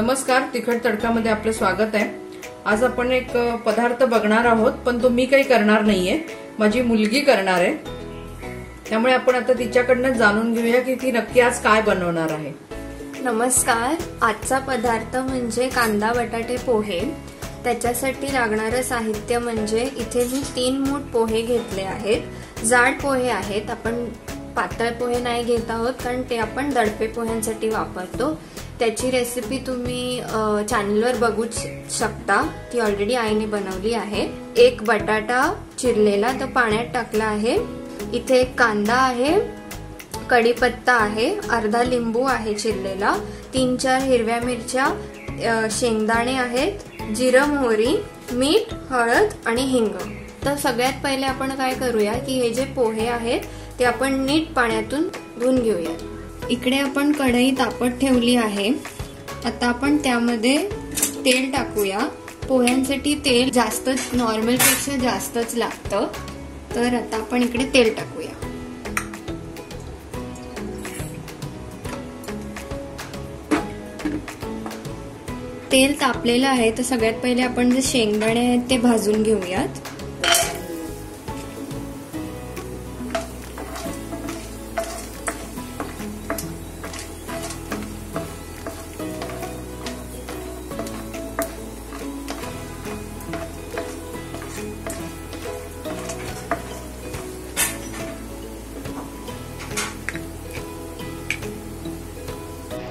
नमस्कार, तिखट तडकामध्ये आपलं स्वागत आहे। आज आपण एक पदार्थ बघणार आहोत, पण तो मी काही करणार नाहीये, माझी मुलगी करणार आहे। त्यामुळे आपण आता तिच्याकडनं जाणून घेऊया की ती नक्की आज काय बनवणार आहे। नमस्कार, आजचा पदार्थ म्हणजे कांदा बटाटे पोहे। त्याच्यासाठी लागणारे साहित्य म्हणजे इथे मी 3 मूठ पोहे घेतले आहेत। जाड पोहे आहेत, आपण पातळ पोहे नाही घेत आहोत कारण ते आपण दडपे पोह्यांसाठी वापरतो। त्याची रेसिपी तुम्ही चॅनलवर बघू शकता, ती ऑलरेडी आईने बनवली आहे। एक बटाटा चिरलेला तो पाण्यात टाकला आहे। इथे एक कांदा आहे, कढीपत्ता आहे, अर्धा लिंबू आहे चिरलेला, 3-4 हिरव्या मिरच्या, शेंगदाणे आहेत, जिरं मोहरी, मीठ, हळद आणि हिंग। तर सगळ्यात पहिले आपण काय करूया की हे जे पोहे आहेत ते आपण नीट पाण्यातून धुवून घेऊया। इकडे आपण कढई तापत ठेवली आहे। आता आपण त्यामध्ये तेल टाकूया। पोह्यांसाठी तेल जास्त नॉर्मल पेक्षा जास्तच लागतं, तर आता आपण इकडे तेल टाकूया। तेल तापलेलं आहे, तर सगळ्यात पहिले आपण जे शेंगदाणे आहेत ते भाजून घेऊयात।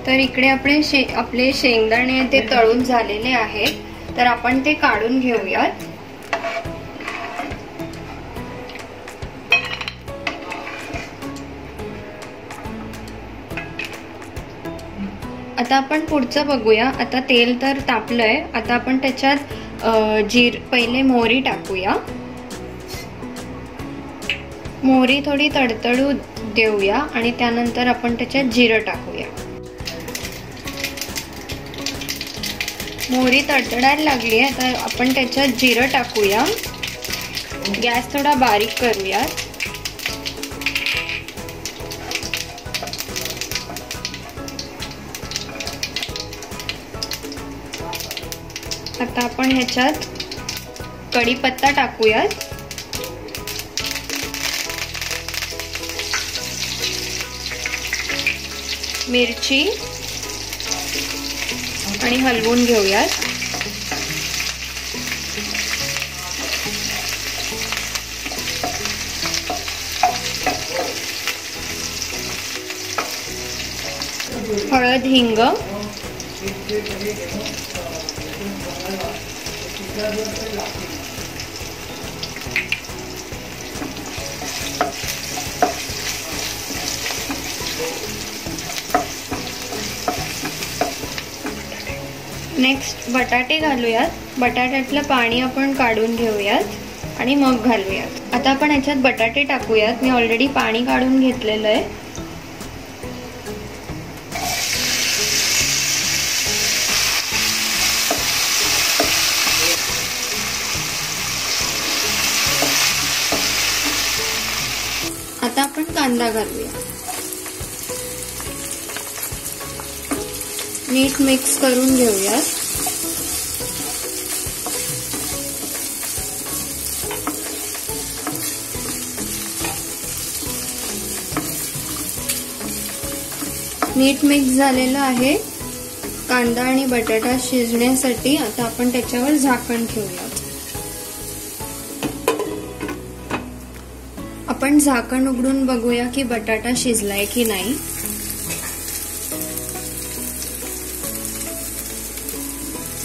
तर इकडे आपले शेंगदाणे ते तळून झालेले आहेत, तर आपण ते काढून घेऊयात। आता आपण पुढचं बघूया। आता तेल तर तापलंय, आता आपण त्याच्यात पहिले मोहरी टाकूया। मोहरी थोडी तडतडू देऊया आणि त्यानंतर आपण त्याच्यात जिरं टाकूया। मोहरी तडतडायला लागली आहे, आता आपण त्याच्यात जिरं टाकूया। गॅस थोडा बारीक करूया। आता आपण ह्याच्यात कढीपत्ता टाकूयात। मिरची आणि हलवून घेऊयात। हळद, हिंग, नेक्स्ट बटाटे घालूयात। बटाट्यातलं पाणी आपण काढून घेऊयात आणि मग घालूयात। आता आपण ह्याच्यात बटाटे टाकूयात। मी ऑलरेडी पाणी काढून घेतलेलं आहे। आता आपण कांदा घालूया। नीट मिक्स करून घेऊयात। नीट मिक्स झालेलं आहे कांदा आणि बटाटा शिजण्यासाठी। आता आपण त्याच्यावर झाकण ठेवूयात। आपण झाकण उघडून बघूया की बटाटा शिजलाय की नाही।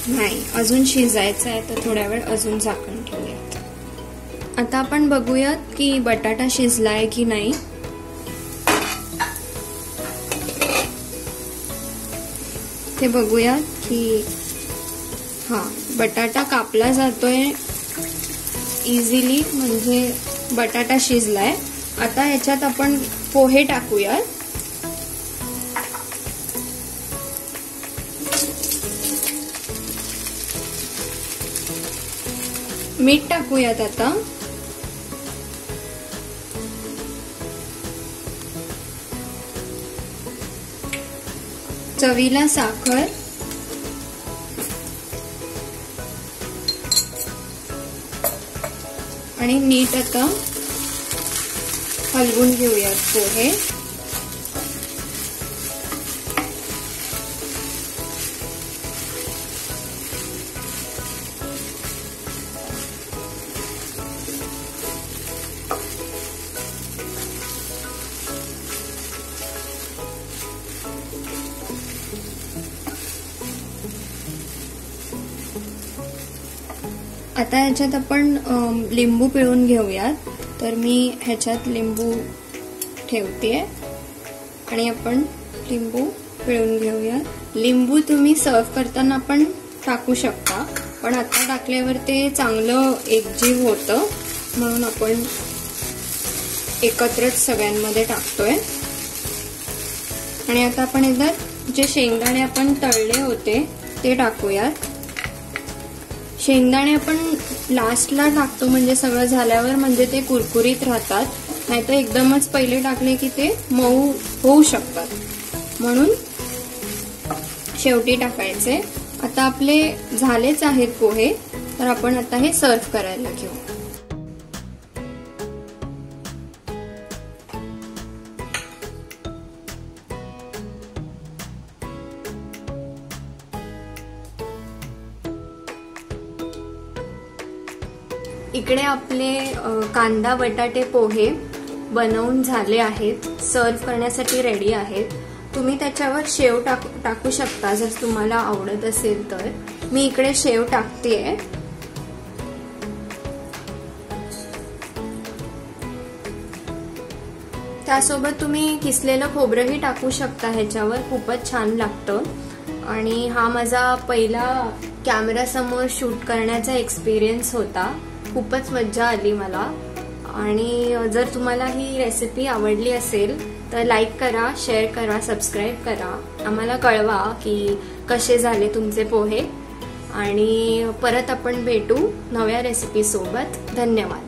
नाही, अजून शिजायचं आहे, तर थोड्या वेळ अजून झाकण ठेवूयात। आता आपण बघूयात की बटाटा शिजलाय की नाही। ते बघूयात की बटाटा कापला जातोय इझिली, म्हणजे बटाटा शिजलाय। आता ह्याच्यात आपण पोहे टाकूयात। मीठ टाकूयात आता। चवीला साखर आणि नीट आता हलवून घेऊयात पोहे. आता ह्याच्यात आपण लिंबू पिळून घेऊयात. तर मी ह्याच्यात लिंबू ठेवतेय आणि आपण लिंबू पिळून घेऊया. लिंबू तुम्ही सर्व करताना पण टाकू शकता, पण आता टाकल्यावर ते चांगलं एकजीव होतं म्हणून आपण एकत्रच सगळ्यांमध्ये टाकतोय. आणि आता आपण एकदा जे शेंगदाणे आपण तळले होते ते टाकूयात. शेंगदाणे आपण लास्टला टाकतो म्हणजे सगळं झाल्यावर, म्हणजे ते कुरकुरीत राहतात. नाहीतर एकदमच पहिले टाकले की ते मऊ होऊ शकतात, म्हणून शेवटी टाकायचे. आता आपले झालेच आहेत पोहे, तर आपण आता हे सर्व करायला घेऊ. इकडे आपले कांदा बटाटे पोहे बनवून झाले आहेत, सर्व करण्यासाठी रेडी आहेत. तुम्ही त्याच्यावर शेव टाकू शकता जर तुम्हाला आवडत असेल तर. मी इकडे शेव टाकतेय. त्यासोबत तुम्ही किसलेलं खोबरंही टाकू शकता ह्याच्यावर, खूपच छान लागतं. आणि हा माझा पहिला कॅमेरा समोर शूट करण्याचा एक्सपिरियन्स होता. खूपच मज्जा आली मला. आणि जर तुम्हाला ही रेसिपी आवडली असेल तर लाईक करा, शेअर करा, सबस्क्राईब करा. आम्हाला कळवा की कसे झाले तुमचे पोहे. आणि परत आपण भेटू नव्या रेसिपी सोबत. धन्यवाद.